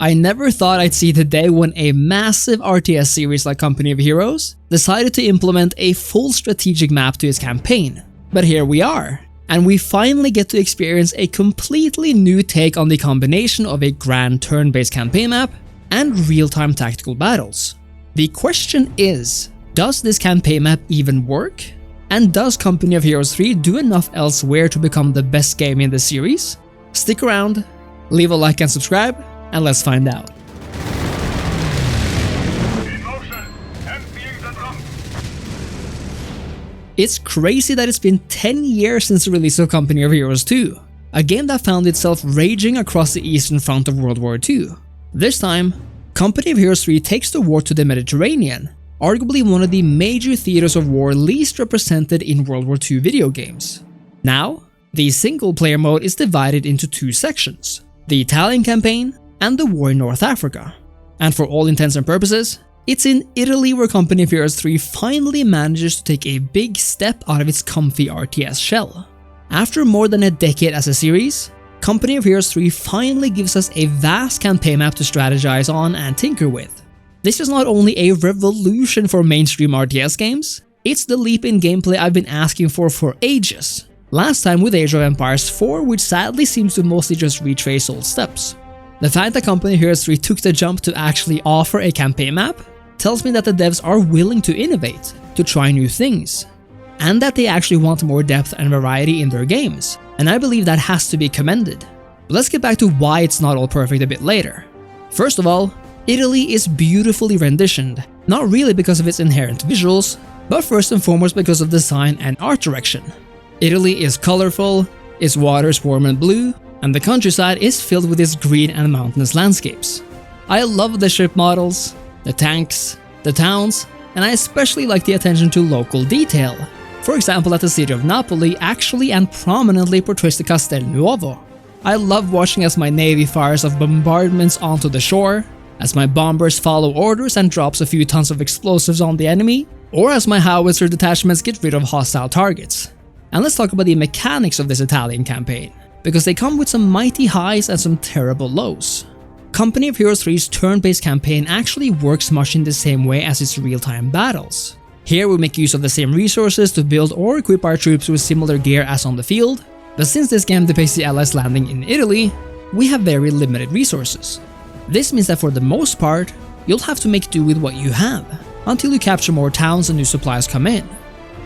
I never thought I'd see the day when a massive RTS series like Company of Heroes decided to implement a full strategic map to its campaign. But here we are, and we finally get to experience a completely new take on the combination of a grand turn-based campaign map and real-time tactical battles. The question is, does this campaign map even work? And does Company of Heroes 3 do enough elsewhere to become the best game in the series? Stick around, leave a like and subscribe, and let's find out. It's crazy that it's been 10 years since the release of Company of Heroes 2, a game that found itself raging across the eastern front of World War II. This time, Company of Heroes 3 takes the war to the Mediterranean, arguably one of the major theaters of war least represented in World War II video games. Now, the single player mode is divided into two sections, the Italian campaign and the war in North Africa. And for all intents and purposes, it's in Italy where Company of Heroes 3 finally manages to take a big step out of its comfy RTS shell. After more than a decade as a series, Company of Heroes 3 finally gives us a vast campaign map to strategize on and tinker with. This is not only a revolution for mainstream RTS games, it's the leap in gameplay I've been asking for ages. Last time with Age of Empires 4, which sadly seems to mostly just retrace old steps. The fact that Company of Heroes 3 took the jump to actually offer a campaign map tells me that the devs are willing to innovate, to try new things, and that they actually want more depth and variety in their games, and I believe that has to be commended. But let's get back to why it's not all perfect a bit later. First of all, Italy is beautifully renditioned, not really because of its inherent visuals, but first and foremost because of design and art direction. Italy is colorful, its water is warm and blue, and the countryside is filled with its green and mountainous landscapes. I love the ship models, the tanks, the towns, and I especially like the attention to local detail. For example, that the city of Napoli actually and prominently portrays the Castel Nuovo. I love watching as my navy fires off bombardments onto the shore, as my bombers follow orders and drops a few tons of explosives on the enemy, or as my howitzer detachments get rid of hostile targets. And let's talk about the mechanics of this Italian campaign, because they come with some mighty highs and some terrible lows. Company of Heroes 3's turn-based campaign actually works much in the same way as its real-time battles. Here we make use of the same resources to build or equip our troops with similar gear as on the field, but since this game depicts the Allies landing in Italy, we have very limited resources. This means that for the most part, you'll have to make do with what you have, until you capture more towns and new supplies come in.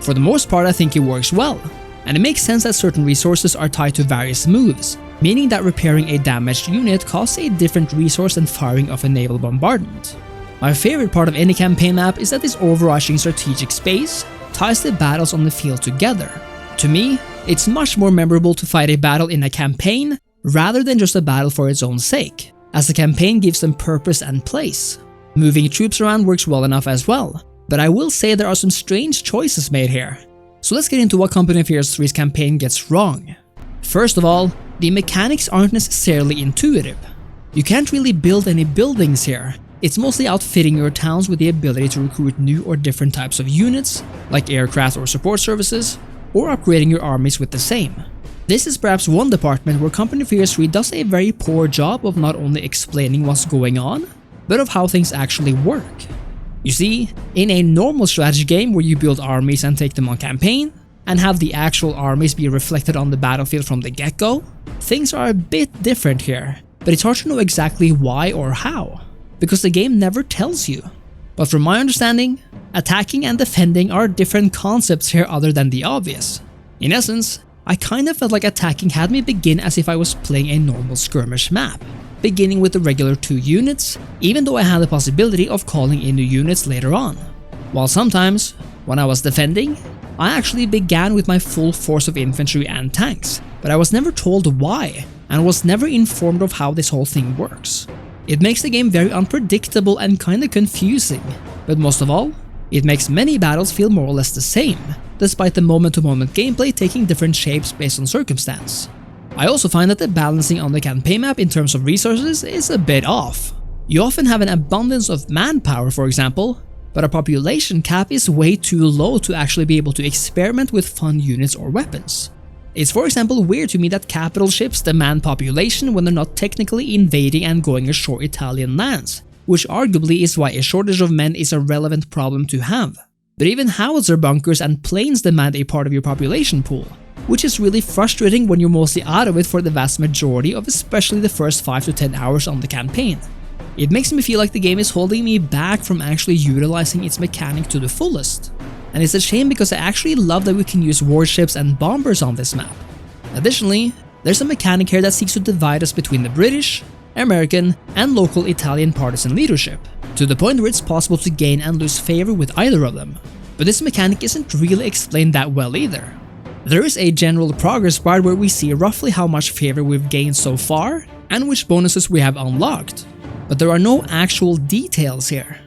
For the most part, I think it works well, and it makes sense that certain resources are tied to various moves, meaning that repairing a damaged unit costs a different resource than firing off a naval bombardment. My favorite part of any campaign map is that this overarching strategic space ties the battles on the field together. To me, it's much more memorable to fight a battle in a campaign rather than just a battle for its own sake, as the campaign gives them purpose and place. Moving troops around works well enough as well, but I will say there are some strange choices made here. So let's get into what Company of Heroes 3's campaign gets wrong. First of all, the mechanics aren't necessarily intuitive. You can't really build any buildings here. It's mostly outfitting your towns with the ability to recruit new or different types of units, like aircraft or support services, or upgrading your armies with the same. This is perhaps one department where Company of Heroes 3 does a very poor job of not only explaining what's going on, but of how things actually work. You see, in a normal strategy game where you build armies and take them on campaign, and have the actual armies be reflected on the battlefield from the get-go, things are a bit different here, but it's hard to know exactly why or how, because the game never tells you. But from my understanding, attacking and defending are different concepts here other than the obvious. In essence, I kind of felt like attacking had me begin as if I was playing a normal skirmish map, beginning with the regular 2 units, even though I had the possibility of calling in new units later on. While sometimes, when I was defending, I actually began with my full force of infantry and tanks, but I was never told why, and was never informed of how this whole thing works. It makes the game very unpredictable and kinda confusing, but most of all, it makes many battles feel more or less the same, despite the moment-to-moment gameplay taking different shapes based on circumstance. I also find that the balancing on the campaign map in terms of resources is a bit off. You often have an abundance of manpower, for example, but a population cap is way too low to actually be able to experiment with fun units or weapons. It's for example weird to me that capital ships demand population when they're not technically invading and going ashore Italian lands, which arguably is why a shortage of men is a relevant problem to have. But even howitzer bunkers and planes demand a part of your population pool, which is really frustrating when you're mostly out of it for the vast majority of especially the first 5 to 10 hours on the campaign. It makes me feel like the game is holding me back from actually utilizing its mechanic to the fullest. And it's a shame because I actually love that we can use warships and bombers on this map. Additionally, there's a mechanic here that seeks to divide us between the British, American, and local Italian partisan leadership, to the point where it's possible to gain and lose favor with either of them. But this mechanic isn't really explained that well either. There is a general progress bar where we see roughly how much favor we've gained so far and which bonuses we have unlocked, but there are no actual details here.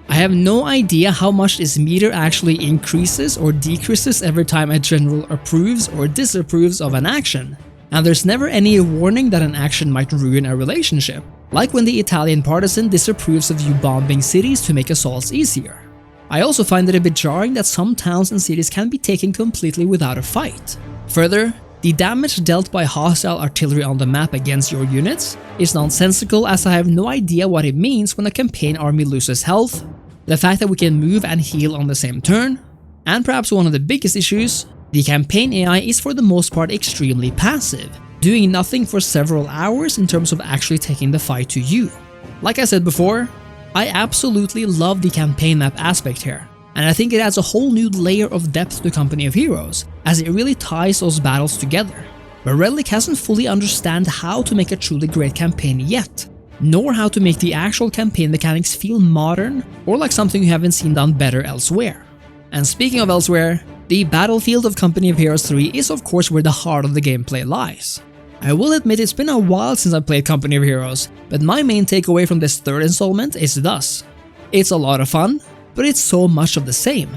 I have no idea how much this meter actually increases or decreases every time a general approves or disapproves of an action, and there's never any warning that an action might ruin a relationship, like when the Italian partisan disapproves of you bombing cities to make assaults easier. I also find it a bit jarring that some towns and cities can be taken completely without a fight. Further, the damage dealt by hostile artillery on the map against your units is nonsensical, as I have no idea what it means when a campaign army loses health, the fact that we can move and heal on the same turn, and perhaps one of the biggest issues, the campaign AI is for the most part extremely passive, doing nothing for several hours in terms of actually taking the fight to you. Like I said before, I absolutely love the campaign map aspect here, and I think it adds a whole new layer of depth to Company of Heroes, as it really ties those battles together. But Relic hasn't fully understood how to make a truly great campaign yet, nor how to make the actual campaign mechanics feel modern or like something you haven't seen done better elsewhere. And speaking of elsewhere, the battlefield of Company of Heroes 3 is of course where the heart of the gameplay lies. I will admit it's been a while since I played Company of Heroes, but my main takeaway from this third installment is thus: it's a lot of fun, but it's so much of the same.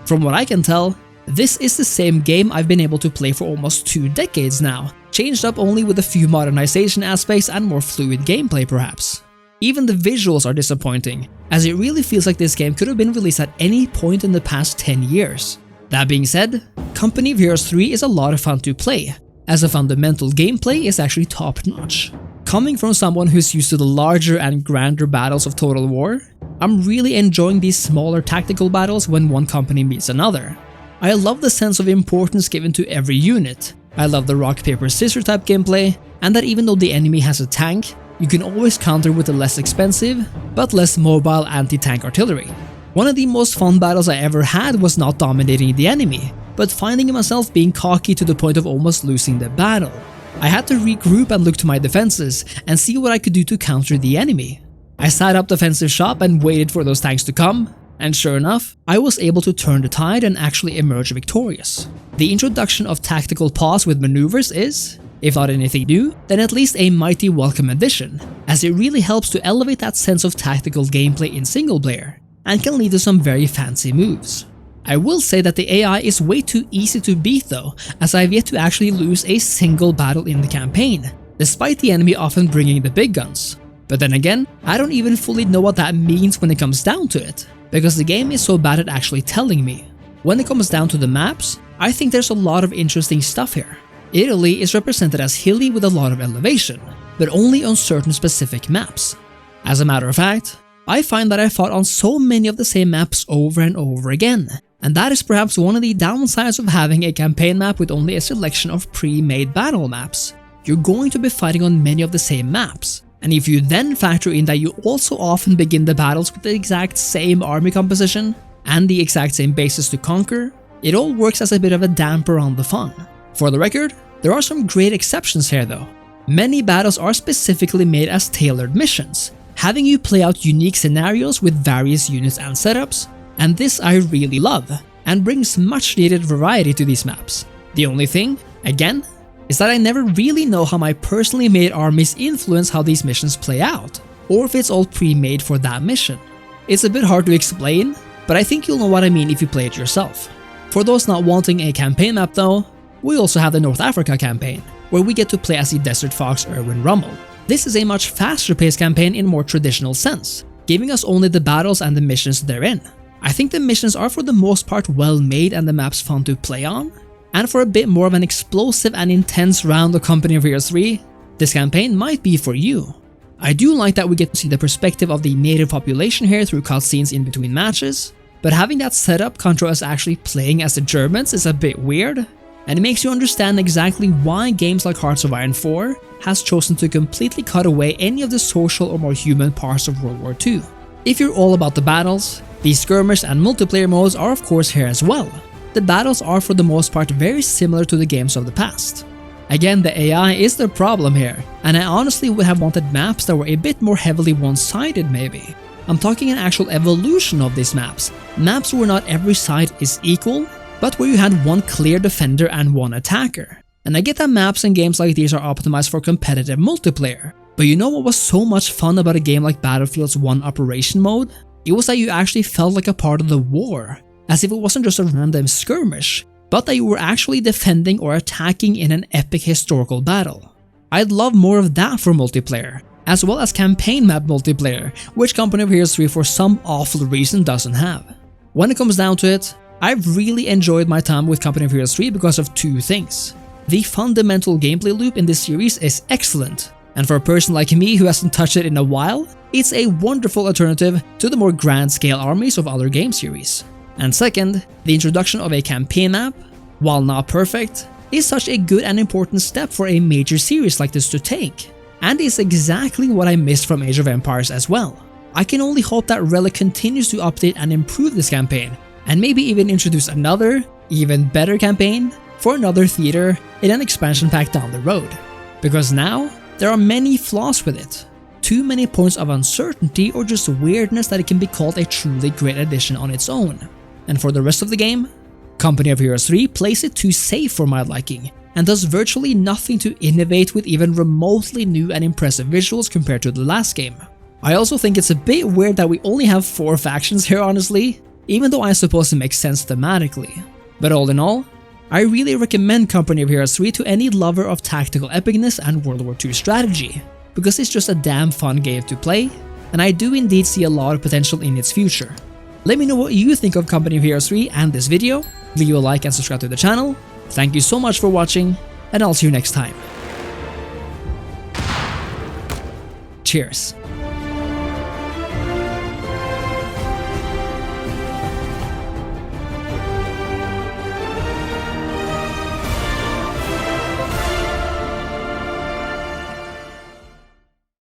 From what I can tell, this is the same game I've been able to play for almost 2 decades now, changed up only with a few modernization aspects and more fluid gameplay perhaps. Even the visuals are disappointing, as it really feels like this game could have been released at any point in the past 10 years. That being said, Company of Heroes 3 is a lot of fun to play, as the fundamental gameplay is actually top notch. Coming from someone who's used to the larger and grander battles of Total War, I'm really enjoying these smaller tactical battles when one company meets another. I love the sense of importance given to every unit. I love the rock paper scissors type gameplay, and that even though the enemy has a tank, you can always counter with the less expensive, but less mobile anti-tank artillery. One of the most fun battles I ever had was not dominating the enemy, but finding myself being cocky to the point of almost losing the battle. I had to regroup and look to my defenses and see what I could do to counter the enemy. I sat up defensive shop and waited for those tanks to come, and sure enough, I was able to turn the tide and actually emerge victorious. The introduction of tactical pause with maneuvers is, if not anything new, then at least a mighty welcome addition, as it really helps to elevate that sense of tactical gameplay in single player, and can lead to some very fancy moves. I will say that the AI is way too easy to beat though, as I have yet to actually lose a single battle in the campaign, despite the enemy often bringing the big guns. But then again, I don't even fully know what that means when it comes down to it, because the game is so bad at actually telling me. When it comes down to the maps, I think there's a lot of interesting stuff here. Italy is represented as hilly with a lot of elevation, but only on certain specific maps. As a matter of fact, I find that I fought on so many of the same maps over and over again, and that is perhaps one of the downsides of having a campaign map with only a selection of pre-made battle maps. You're going to be fighting on many of the same maps, and if you then factor in that you also often begin the battles with the exact same army composition and the exact same bases to conquer, it all works as a bit of a damper on the fun. For the record, there are some great exceptions here though. Many battles are specifically made as tailored missions, having you play out unique scenarios with various units and setups, and this I really love, and brings much needed variety to these maps. The only thing, again, is that I never really know how my personally made armies influence how these missions play out, or if it's all pre-made for that mission. It's a bit hard to explain, but I think you'll know what I mean if you play it yourself. For those not wanting a campaign map though, we also have the North Africa campaign, where we get to play as the Desert Fox Erwin Rommel. This is a much faster paced campaign in a more traditional sense, giving us only the battles and the missions therein. I think the missions are for the most part well made and the maps fun to play on, and for a bit more of an explosive and intense round of Company of Heroes 3, this campaign might be for you. I do like that we get to see the perspective of the native population here through cutscenes in between matches, but having that setup contra us actually playing as the Germans is a bit weird, and it makes you understand exactly why games like Hearts of Iron 4 has chosen to completely cut away any of the social or more human parts of World War II. If you're all about the battles, the skirmish and multiplayer modes are of course here as well. The battles are for the most part very similar to the games of the past. Again, the AI is the problem here, and I honestly would have wanted maps that were a bit more heavily one-sided maybe. I'm talking an actual evolution of these maps, maps where not every side is equal, but where you had one clear defender and one attacker. And I get that maps and games like these are optimized for competitive multiplayer, but you know what was so much fun about a game like Battlefield's One Operation mode? It was that you actually felt like a part of the war, as if it wasn't just a random skirmish, but that you were actually defending or attacking in an epic historical battle. I'd love more of that for multiplayer, as well as campaign map multiplayer, which Company of Heroes 3 for some awful reason doesn't have. When it comes down to it, I've really enjoyed my time with Company of Heroes 3 because of two things. The fundamental gameplay loop in this series is excellent, and for a person like me who hasn't touched it in a while, it's a wonderful alternative to the more grand scale armies of other game series. And second, the introduction of a campaign map, while not perfect, is such a good and important step for a major series like this to take, and is exactly what I missed from Age of Empires as well. I can only hope that Relic continues to update and improve this campaign, and maybe even introduce another, even better campaign for another theater in an expansion pack down the road. Because now, there are many flaws with it. Too many points of uncertainty or just weirdness that it can be called a truly great addition on its own. And for the rest of the game, Company of Heroes 3 plays it too safe for my liking, and does virtually nothing to innovate with even remotely new and impressive visuals compared to the last game. I also think it's a bit weird that we only have 4 factions here honestly, even though I suppose it makes sense thematically. But all in all, I really recommend Company of Heroes 3 to any lover of tactical epicness and World War II strategy, because it's just a damn fun game to play, and I do indeed see a lot of potential in its future. Let me know what you think of Company of Heroes 3 and this video, leave a like and subscribe to the channel. Thank you so much for watching, and I'll see you next time. Cheers.